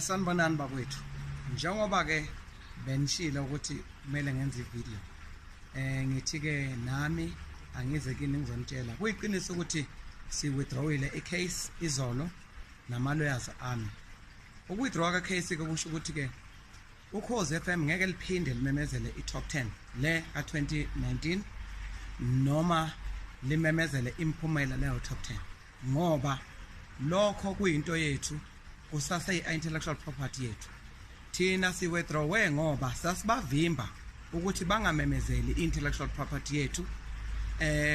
Sanibonani bakwethu. Njengoba ke benishilo ukuthi kumele ngenze ivideo. Ngithi ke nami angize kini ngizonitshela. Kuyiqiniso ukuthi si withdrawile icase izolo nama lawyers ami. Ukuwithdraw ka case ke kusho ukuthi ke Ukhozi FM ngeke liphinde limemezele iTop 10 le ka 2019 noma limemezele imphumela leyo Top 10 ngoba lokho kuyinto yethu kusase intellectual property yethu. Thina si withdrawe ngoba sasibavimba ukuthi bangamemezeli intellectual property yethu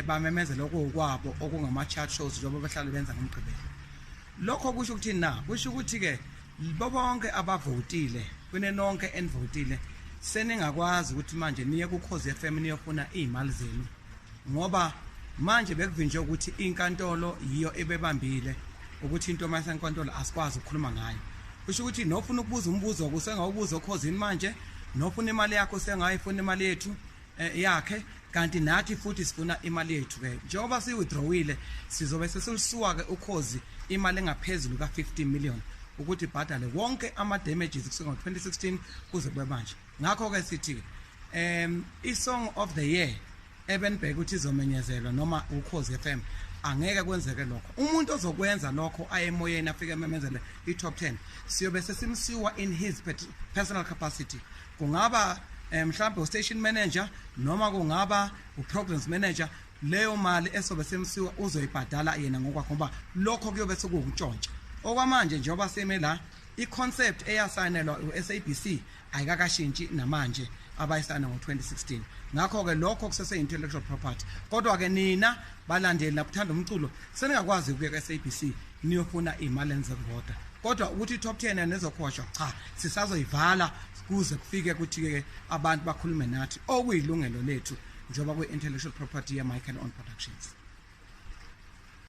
bamemezele okwabo okungama chart shows njengoba bahlala benza ngomgqibelo. Lokho kusho ukuthi kusho ukuthi ke bonke abavotile kunenonke envotile seningakwazi ukuthi manje niye kuKhozi FM niyofuna izimali zenu ngoba manje bekuvinje ukuthi inkantolo yiyo ebebambile ukuthi into mayesenkantolo asikwazi ukukhuluma ngayo. Kusho ukuthi nofuna ukubuza umbuzo kusengawubuza uKhozini manje nofuna imali yakho sengayifuna imali yethu yakhe kanti nathi futhi sifuna imali yethu ke njengoba si withdrawile sizobe sesulisuka ke uKhozi imali engaphezulu ka 15 million ukuthi ibhadale wonke ama damages kusuka ngo2016 kuze kube manje. Ngakho ke sithi i-song of the year ebenibheka ukuthi izomenyezelwa noma uKhozi FM angeke kwenzeke lokho. Umuntu ozokwenza lokho ayemoyeni afike ememezele iTop 10 siyobe sesimsiwa in his personal capacity. Kungaba mhlawumbe ustation manager noma kungaba uprograms manager. Leyo mali esobe semsiwa uzoyibhadala yena ngokwakho ngoba lokho kuyobe sekuwuntshontsha. Okwamanje njengoba seme la iconcept eyasayinelwa uSABC ayikakashintshi namanje abayisana ngo2016. Ngakho ke lokho kusese intellectual property. Kodwa ke nina balandeli labuthanda umculo seningakwazi ukuya kuSABC niyofuna imali enizekuvota. Kodwa ukuthi iTop 10 nezokhoshwa cha sisazoyivala kuze kufike ukuthi ke abantu bakhulume nathi okuyilungelo lethu njengoba kwi intellectual property ya Michael On Productions.